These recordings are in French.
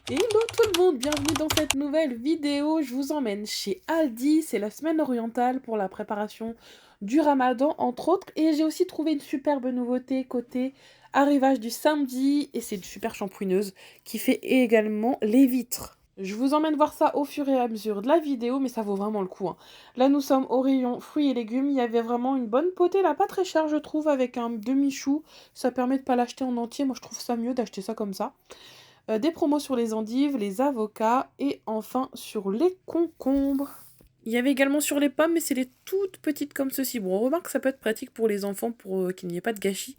Hello tout le monde, bienvenue dans cette nouvelle vidéo. Je vous emmène chez Aldi, c'est la semaine orientale pour la préparation du Ramadan entre autres. Et j'ai aussi trouvé une superbe nouveauté côté arrivage du samedi et c'est une super shampooineuse qui fait également les vitres. Je vous emmène voir ça au fur et à mesure de la vidéo, mais ça vaut vraiment le coup, hein. Là, nous sommes au rayon fruits et légumes. Il y avait vraiment une bonne potée, là, pas très cher, je trouve, avec un demi-chou. Ça permet de pas l'acheter en entier. Moi, je trouve ça mieux d'acheter ça comme ça. Des promos sur les endives, les avocats et enfin sur les concombres. Il y avait également sur les pommes, mais c'est les toutes petites comme ceci. Bon, on remarque que ça peut être pratique pour les enfants pour qu'il n'y ait pas de gâchis.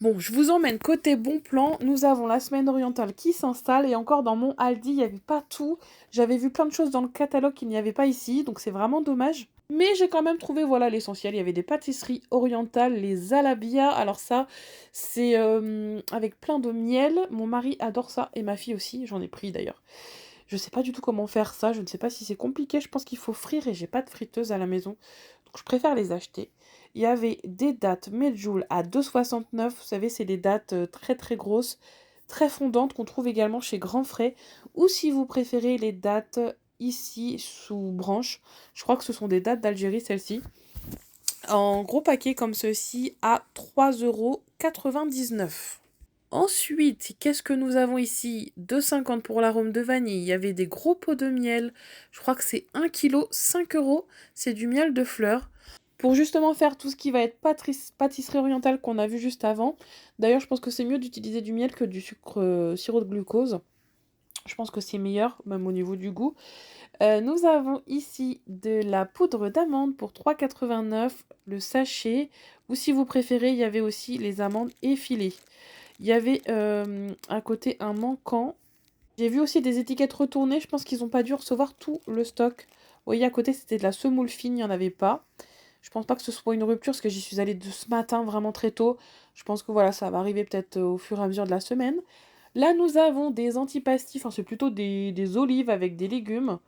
Bon, je vous emmène côté bon plan. Nous avons la semaine orientale qui s'installe et encore dans mon Aldi, il n'y avait pas tout. J'avais vu plein de choses dans le catalogue qu'il n'y avait pas ici, donc c'est vraiment dommage. Mais j'ai quand même trouvé voilà l'essentiel. Il y avait des pâtisseries orientales, les alabia. Alors ça, c'est avec plein de miel. Mon mari adore ça et ma fille aussi. J'en ai pris d'ailleurs. Je sais pas du tout comment faire ça. Je ne sais pas si c'est compliqué. Je pense qu'il faut frire et j'ai pas de friteuse à la maison. Donc je préfère les acheter. Il y avait des dattes Medjool à 2,69. Vous savez, c'est des dattes très très grosses, très fondantes qu'on trouve également chez Grand Frais. Ou si vous préférez les dattes ici sous branche. Je crois que ce sont des dattes d'Algérie, celles-ci. En gros paquet comme ceci à 3,99 €. Ensuite, qu'est-ce que nous avons ici? 2,50 € pour l'arôme de vanille. Il y avait des gros pots de miel. Je crois que c'est 1 kg, 5 €. C'est du miel de fleurs. Pour justement faire tout ce qui va être pâtisserie orientale qu'on a vu juste avant. D'ailleurs, je pense que c'est mieux d'utiliser du miel que du sucre sirop de glucose. Je pense que c'est meilleur, même au niveau du goût. Nous avons ici de la poudre d'amande pour 3,89 € le sachet. Ou si vous préférez, il y avait aussi les amandes effilées. Il y avait à côté un manquant. J'ai vu aussi des étiquettes retournées. Je pense qu'ils n'ont pas dû recevoir tout le stock. Vous voyez, à côté, c'était de la semoule fine, il n'y en avait pas. Je pense pas que ce soit une rupture parce que j'y suis allée de ce matin vraiment très tôt. Je pense que voilà, ça va arriver peut-être au fur et à mesure de la semaine. Là, nous avons des antipastis, enfin c'est plutôt des olives avec des légumes.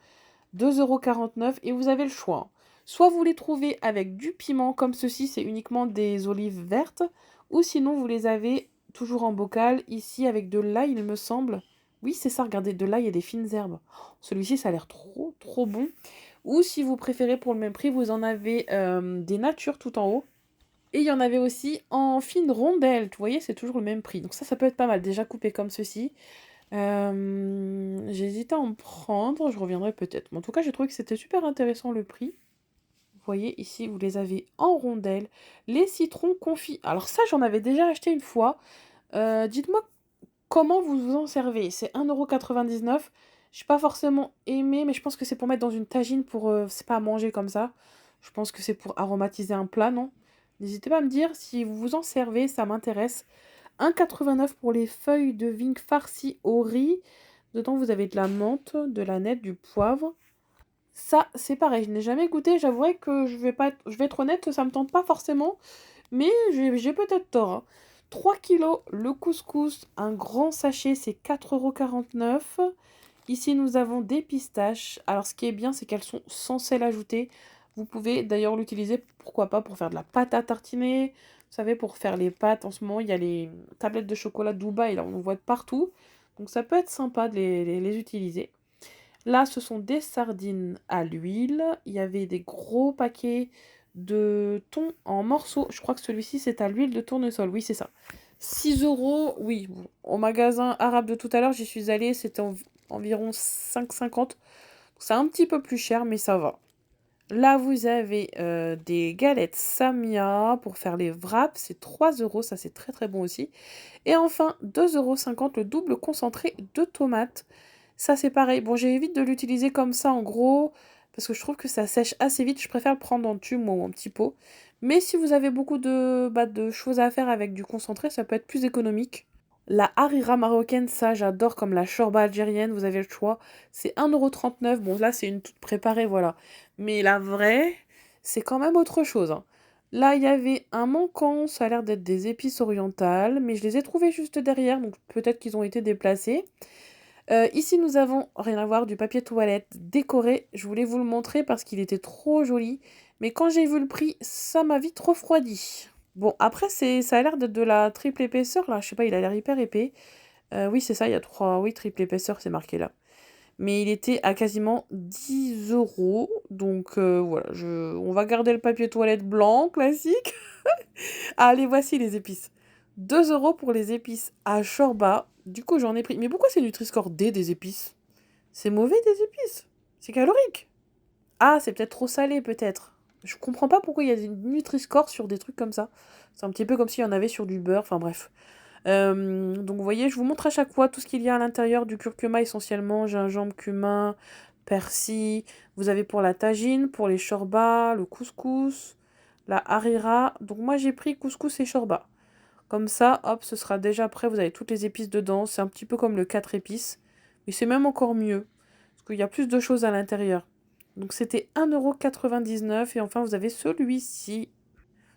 2,49 € et vous avez le choix. Soit vous les trouvez avec du piment comme ceci, c'est uniquement des olives vertes. Ou sinon vous les avez toujours en bocal, ici avec de l'ail il me semble. Oui c'est ça, regardez, de l'ail et des fines herbes. Celui-ci ça a l'air trop trop bon. Ou si vous préférez pour le même prix, vous en avez des natures tout en haut. Et il y en avait aussi en fines rondelles, vous voyez, c'est toujours le même prix. Donc ça peut être pas mal, déjà coupé comme ceci. J'hésite à en prendre, je reviendrai peut-être. Mais en tout cas, j'ai trouvé que c'était super intéressant le prix. Vous voyez, ici, vous les avez en rondelles. Les citrons confits. Alors ça, j'en avais déjà acheté une fois. Dites-moi comment vous vous en servez. C'est 1,99 €. Je n'ai pas forcément aimé, mais je pense que c'est pour mettre dans une tagine pour... c'est pas à manger comme ça. Je pense que c'est pour aromatiser un plat, non? N'hésitez pas à me dire si vous vous en servez, ça m'intéresse. 1,89 € pour les feuilles de vigne farcies au riz. Dedans, vous avez de la menthe, de la nette, du poivre. Ça, c'est pareil, je n'ai jamais goûté. J'avouerai que je vais être honnête, ça me tente pas forcément. Mais j'ai peut-être tort, hein. 3 kilos le couscous, un grand sachet, c'est 4,49 €. Ici, nous avons des pistaches. Alors, ce qui est bien, c'est qu'elles sont sans sel ajouté. Vous pouvez d'ailleurs l'utiliser, pourquoi pas, pour faire de la pâte à tartiner. Vous savez, pour faire les pâtes, en ce moment, il y a les tablettes de chocolat Dubaï, là, on en voit de partout. Donc, ça peut être sympa de les utiliser. Là, ce sont des sardines à l'huile. Il y avait des gros paquets de thon en morceaux. Je crois que celui-ci, c'est à l'huile de tournesol. Oui, c'est ça. 6 €. Oui, bon, au magasin arabe de tout à l'heure, j'y suis allée. C'était environ 5,50 €. C'est un petit peu plus cher, mais ça va. Là, vous avez des galettes Samia pour faire les wraps. C'est 3 €. Ça, c'est très très bon aussi. Et enfin, 2,50 € le double concentré de tomates. Ça, c'est pareil. Bon, j'évite de l'utiliser comme ça, en gros, parce que je trouve que ça sèche assez vite. Je préfère le prendre en tube ou en petit pot. Mais si vous avez beaucoup de choses à faire avec du concentré, ça peut être plus économique. La harira marocaine, ça, j'adore comme la chorba algérienne. Vous avez le choix. C'est 1,39 €. Bon, là, c'est une toute préparée, voilà. Mais la vraie, c'est quand même autre chose, hein. Là, il y avait un manquant. Ça a l'air d'être des épices orientales. Mais je les ai trouvées juste derrière. Donc, peut-être qu'ils ont été déplacés. Ici, nous avons, rien à voir, du papier toilette décoré. Je voulais vous le montrer parce qu'il était trop joli. Mais quand j'ai vu le prix, ça m'a vite refroidi. Bon, après, ça a l'air d'être de la triple épaisseur, là. Je sais pas, il a l'air hyper épais. Oui, c'est ça, il y a 3, oui, triple épaisseur, c'est marqué là. Mais il était à quasiment 10 euros. Donc voilà, on va garder le papier toilette blanc, classique. Ah, allez, voici les épices. 2 euros pour les épices à Shorba. Du coup, j'en ai pris. Mais pourquoi c'est Nutri-Score D des épices? C'est mauvais des épices. C'est calorique. Ah, c'est peut-être trop salé, peut-être. Je comprends pas pourquoi il y a des Nutri-Score sur des trucs comme ça. C'est un petit peu comme s'il y en avait sur du beurre. Enfin bref. Donc vous voyez, je vous montre à chaque fois tout ce qu'il y a à l'intérieur du curcuma essentiellement, gingembre, cumin, persil. Vous avez pour la tagine, pour les shorbas, le couscous, la harira. Donc moi j'ai pris couscous et shorba. Comme ça, hop, ce sera déjà prêt, vous avez toutes les épices dedans. C'est un petit peu comme le 4 épices, mais c'est même encore mieux, parce qu'il y a plus de choses à l'intérieur. Donc c'était 1,99 € et enfin vous avez celui-ci.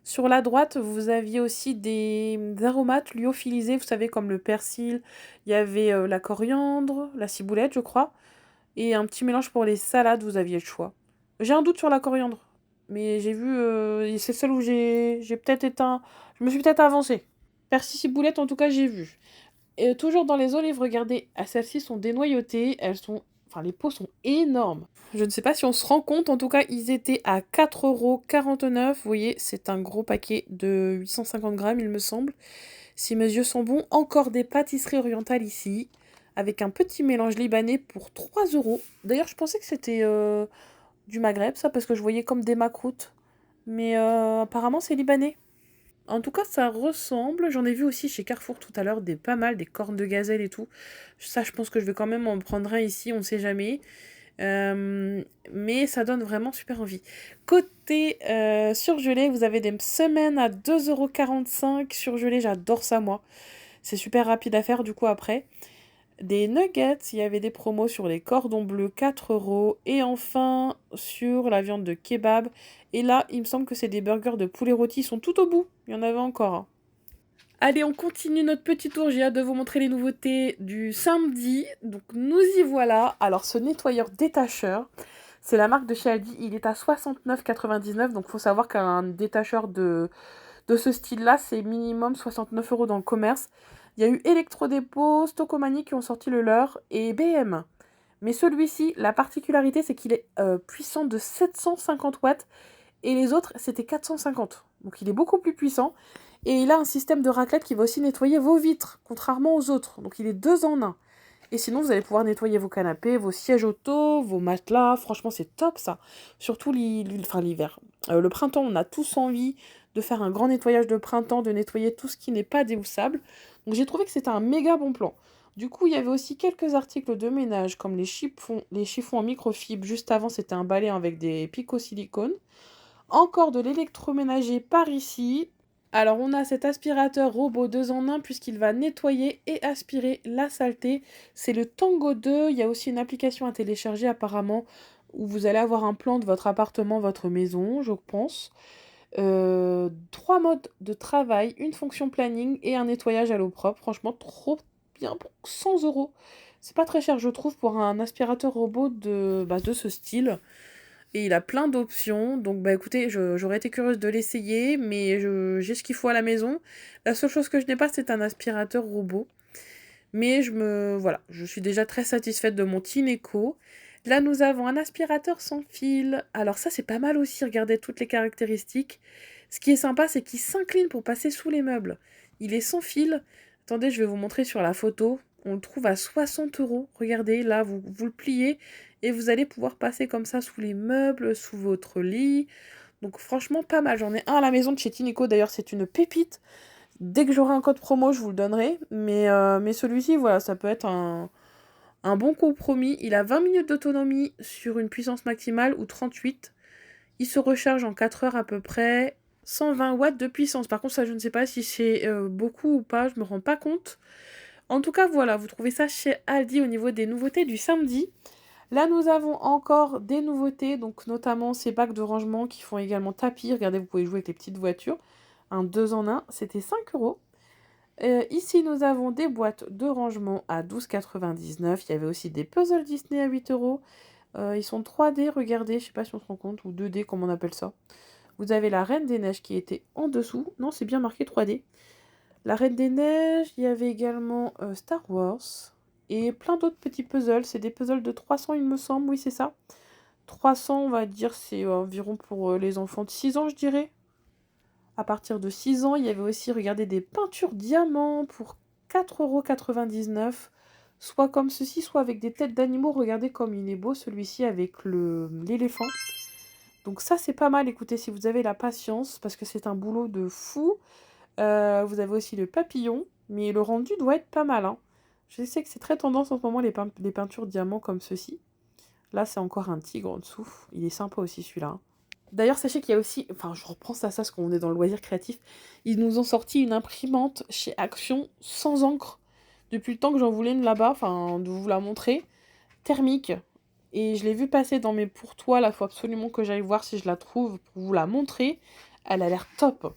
Sur la droite, vous aviez aussi des aromates lyophilisés, vous savez, comme le persil, il y avait la coriandre, la ciboulette, je crois, et un petit mélange pour les salades, vous aviez le choix. J'ai un doute sur la coriandre, mais j'ai vu, c'est celle où j'ai peut-être éteint, je me suis peut-être avancée. Persil ciboulette, en tout cas, j'ai vu. Et toujours dans les olives, regardez, celles-ci sont dénoyautées, elles sont, enfin, les pots sont énormes. Je ne sais pas si on se rend compte, en tout cas, ils étaient à 4,49 €. Vous voyez, c'est un gros paquet de 850 grammes, il me semble. Si mes yeux sont bons, encore des pâtisseries orientales ici, avec un petit mélange libanais pour 3 euros. D'ailleurs, je pensais que c'était du Maghreb, ça, parce que je voyais comme des macroutes. Mais apparemment, c'est libanais. En tout cas, ça ressemble. J'en ai vu aussi chez Carrefour tout à l'heure, des pas mal, des cornes de gazelle et tout. Ça, je pense que je vais quand même en prendre un ici, on ne sait jamais. Mais ça donne vraiment super envie. Côté surgelé, vous avez des semaines à 2,45 € surgelé. J'adore ça, moi. C'est super rapide à faire, du coup, après. Des nuggets, il y avait des promos sur les cordons bleus, 4 euros. Et enfin, sur la viande de kebab. Et là, il me semble que c'est des burgers de poulet rôti. Ils sont tout au bout. Il y en avait encore un. Allez, on continue notre petit tour. J'ai hâte de vous montrer les nouveautés du samedi. Donc, nous y voilà. Alors, ce nettoyeur détacheur, c'est la marque de chez Aldi. Il est à 69,99 €. Donc, il faut savoir qu'un détacheur de ce style-là, c'est minimum 69 € dans le commerce. Il y a eu Electrodépôt, Stocomanie qui ont sorti le leur et BM. Mais celui-ci, la particularité, c'est qu'il est puissant de 750 watts et les autres, c'était 450. Donc il est beaucoup plus puissant. Et il a un système de raclette qui va aussi nettoyer vos vitres, contrairement aux autres. Donc il est 2 en un. Et sinon, vous allez pouvoir nettoyer vos canapés, vos sièges auto, vos matelas. Franchement, c'est top ça. Surtout l'hiver. Le printemps, on a tous envie de faire un grand nettoyage de printemps, de nettoyer tout ce qui n'est pas déhoussable. Donc j'ai trouvé que c'était un méga bon plan. Du coup, il y avait aussi quelques articles de ménage comme les chiffons en microfibre. Juste avant, c'était un balai avec des picots silicone. Encore de l'électroménager par ici. Alors on a cet aspirateur robot 2 en 1 puisqu'il va nettoyer et aspirer la saleté. C'est le Tango 2. Il y a aussi une application à télécharger apparemment où vous allez avoir un plan de votre appartement, votre maison, je pense. 3 modes de travail, une fonction planning et un nettoyage à l'eau propre. Franchement, trop bien pour 100 euros. C'est pas très cher, je trouve, pour un aspirateur robot de ce style. Et il a plein d'options. Donc, bah écoutez, j'aurais été curieuse de l'essayer, mais j'ai ce qu'il faut à la maison. La seule chose que je n'ai pas, c'est un aspirateur robot. Mais voilà, je suis déjà très satisfaite de mon Tineco. Là, nous avons un aspirateur sans fil. Alors ça, c'est pas mal aussi, regardez toutes les caractéristiques. Ce qui est sympa, c'est qu'il s'incline pour passer sous les meubles. Il est sans fil. Attendez, je vais vous montrer sur la photo. On le trouve à 60 euros. Regardez, là, vous le pliez et vous allez pouvoir passer comme ça sous les meubles, sous votre lit. Donc franchement, pas mal. J'en ai un à la maison de chez Tineco. D'ailleurs, c'est une pépite. Dès que j'aurai un code promo, je vous le donnerai. Mais celui-ci, voilà, ça peut être un bon compromis. Il a 20 minutes d'autonomie sur une puissance maximale ou 38. Il se recharge en 4 heures à peu près. 120 watts de puissance. Par contre, ça, je ne sais pas si c'est beaucoup ou pas. Je ne me rends pas compte. En tout cas, voilà, vous trouvez ça chez Aldi au niveau des nouveautés du samedi. Là, nous avons encore des nouveautés, donc notamment ces bacs de rangement qui font également tapis. Regardez, vous pouvez jouer avec les petites voitures. Un 2 en un, c'était 5 euros. Ici, nous avons des boîtes de rangement à 12,99 €. Il y avait aussi des puzzles Disney à 8 euros. Ils sont 3D, regardez, je sais pas si on se rend compte, ou 2D, comme on appelle ça. Vous avez la Reine des Neiges qui était en dessous. Non, c'est bien marqué 3D. La Reine des Neiges, il y avait également Star Wars et plein d'autres petits puzzles. C'est des puzzles de 300, il me semble, oui, c'est ça. 300, on va dire, c'est environ pour les enfants de 6 ans, je dirais. À partir de 6 ans, il y avait aussi, regardez, des peintures diamants pour 4,99 €. Soit comme ceci, soit avec des têtes d'animaux. Regardez comme il est beau celui-ci avec l'éléphant. Donc ça, c'est pas mal. Écoutez, si vous avez la patience, parce que c'est un boulot de fou. Vous avez aussi le papillon, mais le rendu doit être pas mal, hein. Je sais que c'est très tendance en ce moment les peintures diamants comme ceci. Là, c'est encore un tigre en dessous. Il est sympa aussi celui-là, hein. D'ailleurs, sachez qu'il y a aussi, enfin, je reprends ça parce qu'on est dans le loisir créatif. Ils nous ont sorti une imprimante chez Action sans encre. Depuis le temps que j'en voulais une là-bas, enfin, de vous la montrer, thermique. Et je l'ai vue passer dans mes pourtois. Là, il faut absolument que j'aille voir si je la trouve pour vous la montrer. Elle a l'air top.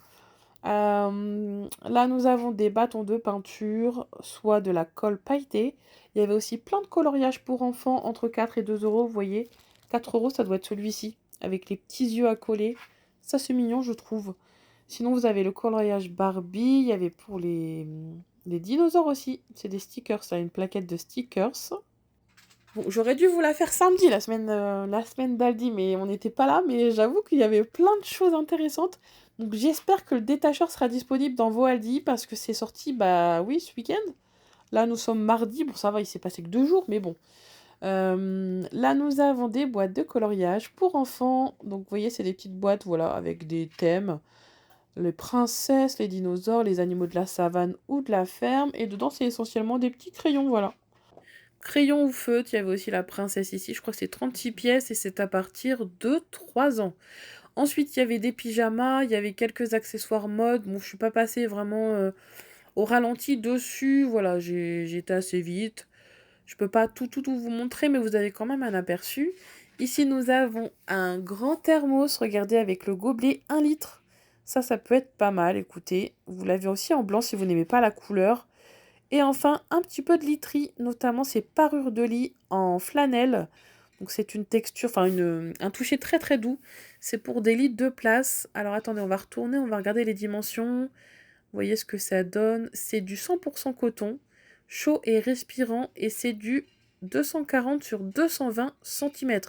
Là, nous avons des bâtons de peinture, soit de la colle pailletée. Il y avait aussi plein de coloriages pour enfants entre 4 et 2 €. Vous voyez, 4 €, ça doit être celui-ci, avec les petits yeux à coller. Ça, c'est mignon, je trouve. Sinon, vous avez le coloriage Barbie. Il y avait pour les dinosaures aussi. C'est des stickers, ça, une plaquette de stickers. Bon, j'aurais dû vous la faire samedi, la semaine d'Aldi, mais on n'était pas là. Mais j'avoue qu'il y avait plein de choses intéressantes. Donc j'espère que le détacheur sera disponible dans vos Aldi parce que c'est sorti, bah oui, ce week-end. Là, nous sommes mardi. Bon, ça va, il s'est passé que 2 jours, mais bon. Là, nous avons des boîtes de coloriage pour enfants. Donc, vous voyez, c'est des petites boîtes, voilà, avec des thèmes. Les princesses, les dinosaures, les animaux de la savane ou de la ferme. Et dedans, c'est essentiellement des petits crayons, voilà. Crayon ou feutre, il y avait aussi la princesse ici, je crois que c'est 36 pièces et c'est à partir de 3 ans. Ensuite, il y avait des pyjamas, il y avait quelques accessoires mode. Bon, je suis pas passée vraiment au ralenti dessus, voilà, j'ai été assez vite. Je peux pas tout vous montrer, mais vous avez quand même un aperçu. Ici, nous avons un grand thermos, regardez, avec le gobelet 1 litre. Ça peut être pas mal, écoutez. Vous l'avez aussi en blanc si vous n'aimez pas la couleur. Et enfin, un petit peu de literie, notamment ces parures de lit en flanelle. Donc c'est une texture, enfin un toucher très très doux. C'est pour des lits de place. Alors attendez, on va retourner, on va regarder les dimensions. Vous voyez ce que ça donne. C'est du 100% coton, chaud et respirant, et c'est du 240 sur 220 cm.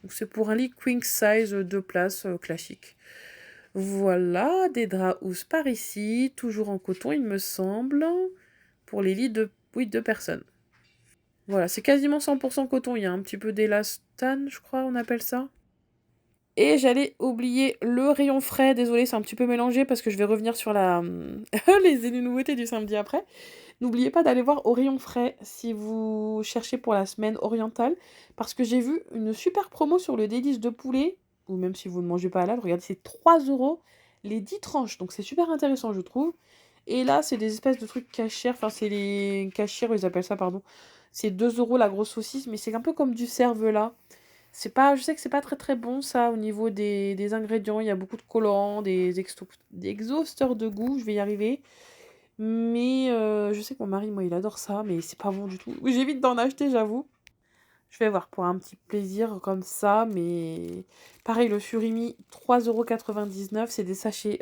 Donc c'est pour un lit queen size de place classique. Voilà, des draps housses par ici, toujours en coton il me semble, pour les lits de, oui, 2 personnes. Voilà, c'est quasiment 100% coton, il y a un petit peu d'élastane, je crois on appelle ça. Et j'allais oublier le rayon frais, désolé, c'est un petit peu mélangé parce que je vais revenir sur les nouveautés du samedi après. N'oubliez pas d'aller voir au rayon frais si vous cherchez pour la semaine orientale, parce que j'ai vu une super promo sur le délice de poulet, ou même si vous ne mangez pas halal, regardez, c'est 3 € les 10 tranches, donc c'est super intéressant je trouve. Et là, c'est des espèces de trucs cachers, enfin c'est les cachers, ils appellent ça, pardon. C'est 2 € la grosse saucisse, mais c'est un peu comme du cervelas. C'est pas, je sais que c'est pas très très bon ça au niveau des ingrédients. Il y a beaucoup de collants, des exhausteurs de goût, je vais y arriver. Mais je sais que mon mari, moi, il adore ça, mais c'est pas bon du tout. Oui, j'évite d'en acheter, j'avoue. Je vais voir pour un petit plaisir comme ça, mais pareil, le surimi, 3,99 €, c'est des sachets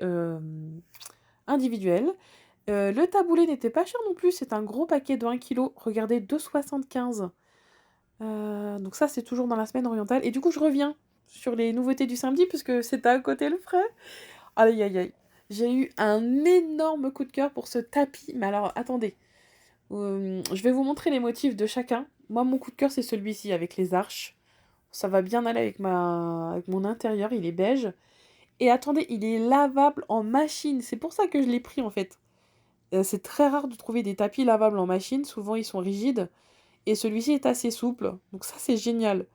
individuels. Le taboulé n'était pas cher non plus, c'est un gros paquet de 1 kg. Regardez, 2,75 €. Donc ça, c'est toujours dans la semaine orientale. Et du coup, je reviens sur les nouveautés du samedi, puisque c'était à côté le frais. Aïe, aïe, aïe. J'ai eu un énorme coup de cœur pour ce tapis. Mais alors, attendez. Je vais vous montrer les motifs de chacun. Moi, mon coup de cœur, c'est celui-ci, avec les arches. Ça va bien aller avec mon intérieur, il est beige. Et attendez, il est lavable en machine. C'est pour ça que je l'ai pris, en fait. C'est très rare de trouver des tapis lavables en machine. Souvent, ils sont rigides. Et celui-ci est assez souple. Donc ça, c'est génial.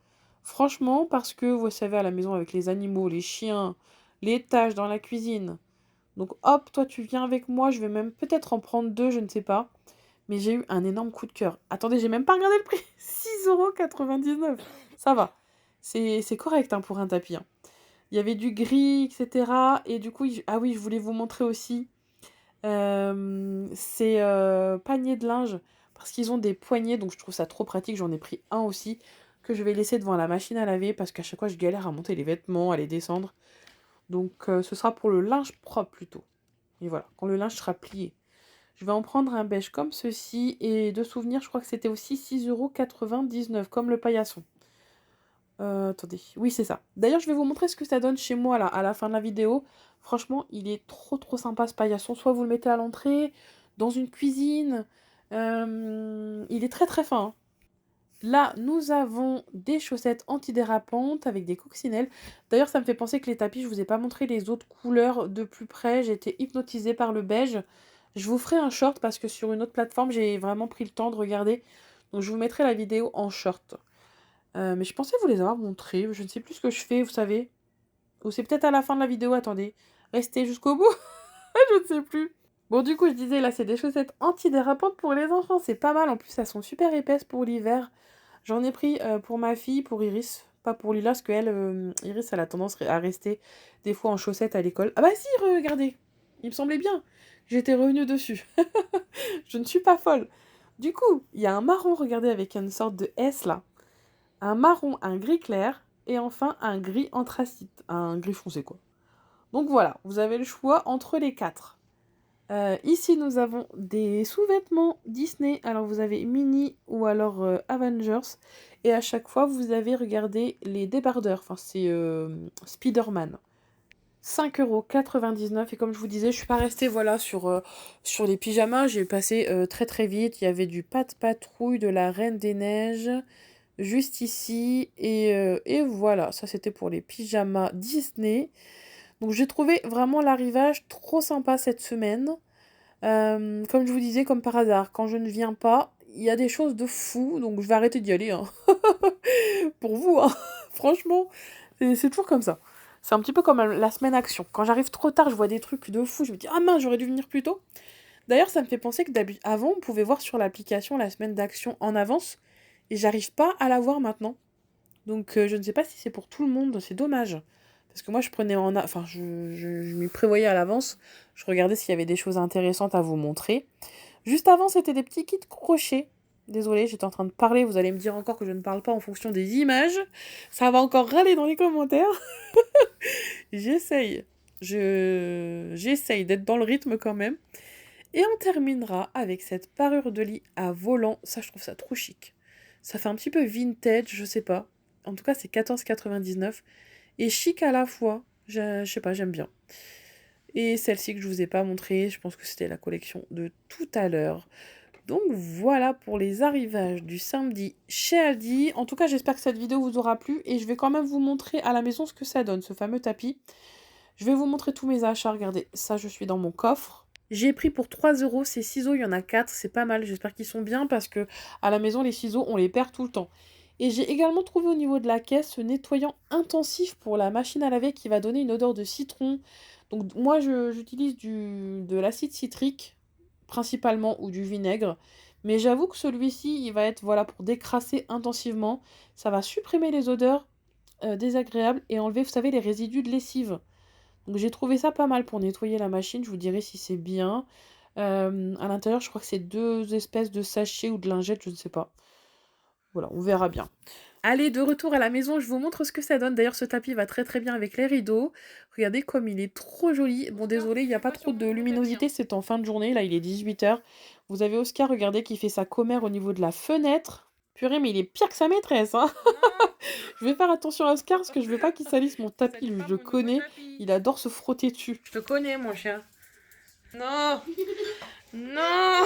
Franchement, parce que, vous savez, à la maison, avec les animaux, les chiens, les tâches dans la cuisine. Donc hop, toi, tu viens avec moi. Je vais même peut-être en prendre 2, je ne sais pas. Mais j'ai eu un énorme coup de cœur. Attendez, j'ai même pas regardé le prix. 6,99 €. Ça va. C'est correct, hein, pour un tapis, hein. Il y avait du gris, etc. Et du coup, ah oui, je voulais vous montrer aussi ces paniers de linge. Parce qu'ils ont des poignées, donc je trouve ça trop pratique. J'en ai pris un aussi, que je vais laisser devant la machine à laver. Parce qu'à chaque fois, je galère à monter les vêtements, à les descendre. Donc ce sera pour le linge propre plutôt. Et voilà, quand le linge sera plié. Je vais en prendre un beige comme ceci. Et de souvenir, je crois que c'était aussi 6,99 € comme le paillasson. Attendez, oui c'est ça. D'ailleurs je vais vous montrer ce que ça donne chez moi là, à la fin de la vidéo. Franchement, il est trop sympa ce paillasson. Soit vous le mettez à l'entrée, dans une cuisine. Il est très fin, hein. Là, nous avons des chaussettes antidérapantes avec des coccinelles. D'ailleurs, ça me fait penser que les tapis, je vous ai pas montré les autres couleurs de plus près. J'ai été hypnotisée par le beige. Je vous ferai un short parce que sur une autre plateforme, j'ai vraiment pris le temps de regarder. Donc, je vous mettrai la vidéo en short. Mais je pensais vous les avoir montrés. Je ne sais plus ce que je fais, vous savez. Ou c'est peut-être à la fin de la vidéo, attendez. Restez jusqu'au bout. Je ne sais plus. Bon, du coup, je disais, là, c'est des chaussettes antidérapantes pour les enfants. C'est pas mal. En plus, elles sont super épaisses pour l'hiver. J'en ai pris pour ma fille, pour Iris. Pas pour Lila, parce qu'elle, Iris, elle a tendance à rester des fois en chaussettes à l'école. Ah bah si, regardez. Il me semblait bien. J'étais revenue dessus. Je ne suis pas folle. Du coup, il y a un marron, regardez, avec une sorte de S, là. Un marron, un gris clair. Et enfin, un gris anthracite. Un gris foncé, quoi. Donc voilà, vous avez le choix entre les 4. Ici, nous avons des sous-vêtements Disney. Alors, vous avez Mini ou alors Avengers. Et à chaque fois, vous avez, regardé, les débardeurs. Enfin, c'est Spider-Man. 5,99 €. Et comme je vous disais, je suis pas restée voilà, sur les pyjamas. J'ai passé très vite. Il y avait du Pat' Patrouille, de la Reine des Neiges, juste ici. Et voilà, ça c'était pour les pyjamas Disney. Donc j'ai trouvé vraiment l'arrivage trop sympa cette semaine. Comme je vous disais, comme par hasard, quand je ne viens pas, il y a des choses de fou, donc je vais arrêter d'y aller, hein. Pour vous, hein. Franchement, c'est toujours comme ça. C'est un petit peu comme la semaine action. Quand j'arrive trop tard, je vois des trucs de fou, je me dis ah mince, j'aurais dû venir plus tôt. D'ailleurs, ça me fait penser que avant, on pouvait voir sur l'application la semaine d'action en avance, et j'arrive pas à la voir maintenant. Donc je ne sais pas si c'est pour tout le monde, c'est dommage. Parce que moi, je prenais enfin, je m'y prévoyais à l'avance. Je regardais s'il y avait des choses intéressantes à vous montrer. Juste avant, c'était des petits kits crochets. Désolée, j'étais en train de parler. Vous allez me dire encore que je ne parle pas en fonction des images. Ça va encore râler dans les commentaires. J'essaye. J'essaye d'être dans le rythme quand même. Et on terminera avec cette parure de lit à volant. Ça, je trouve ça trop chic. Ça fait un petit peu vintage, je sais pas. En tout cas, c'est 14,99 € et chic à la fois. Je sais pas, j'aime bien. Et celle-ci que je vous ai pas montrée, je pense que c'était la collection de tout à l'heure. Donc voilà pour les arrivages du samedi chez Aldi. En tout cas, j'espère que cette vidéo vous aura plu et je vais quand même vous montrer à la maison ce que ça donne, ce fameux tapis. Je vais vous montrer tous mes achats. Regardez, ça, je suis dans mon coffre. J'ai pris pour 3 € ces ciseaux, il y en a 4, c'est pas mal. J'espère qu'ils sont bien parce que à la maison, les ciseaux, on les perd tout le temps. Et j'ai également trouvé au niveau de la caisse ce nettoyant intensif pour la machine à laver qui va donner une odeur de citron. Donc moi, j'utilise de l'acide citrique principalement ou du vinaigre. Mais j'avoue que celui-ci, il va être voilà, pour décrasser intensivement. Ça va supprimer les odeurs désagréables et enlever, vous savez, les résidus de lessive. Donc j'ai trouvé ça pas mal pour nettoyer la machine. Je vous dirai si c'est bien. À l'intérieur, je crois que c'est 2 espèces de sachets ou de lingettes, je ne sais pas. Voilà, on verra bien. Allez, de retour à la maison, je vous montre ce que ça donne. D'ailleurs, ce tapis va très bien avec les rideaux. Regardez comme il est trop joli. Bon, désolé, il n'y a pas trop de luminosité, c'est en fin de journée. Là, il est 18 h. Vous avez Oscar, regardez, qui fait sa commère au niveau de la fenêtre. Purée, mais il est pire que sa maîtresse, hein. Je vais faire attention à Oscar parce que je veux pas qu'il salisse mon tapis. Lui, je le connais. Il adore se frotter dessus. Je te connais, mon chien. Non. Non.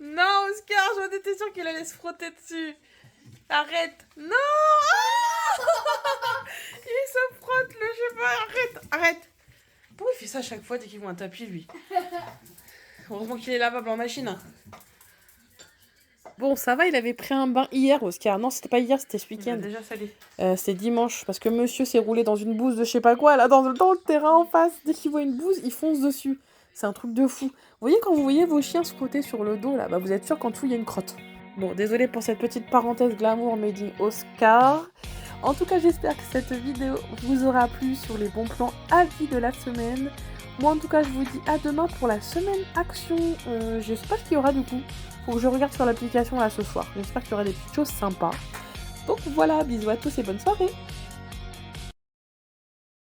Non, Oscar, j'en étais sûre qu'il allait se frotter dessus. Arrête. Non. Il se frotte le cheveu. Arrête. Pourquoi il fait ça à chaque fois dès qu'il voit un tapis, lui? Heureusement qu'il est lavable en machine. Bon, ça va, il avait pris un bain hier, Oscar. Non, c'était pas hier, c'était ce week-end. Déjà salé. C'est dimanche, parce que monsieur s'est roulé dans une bouse de je sais pas quoi, là, dans le terrain en face. Dès qu'il voit une bouse, il fonce dessus. C'est un truc de fou. Vous voyez, quand vous voyez vos chiens se frotter sur le dos, là, bah vous êtes sûr qu'en dessous, il y a une crotte. Bon, désolé pour cette petite parenthèse glamour made in Oscar. En tout cas, j'espère que cette vidéo vous aura plu sur les bons plans Aldi de la semaine. Moi, en tout cas, je vous dis à demain pour la semaine action. Je sais pas ce qu'il y aura du coup. Faut que je regarde sur l'application là ce soir. J'espère qu'il y aura des petites choses sympas. Donc voilà, bisous à tous et bonne soirée.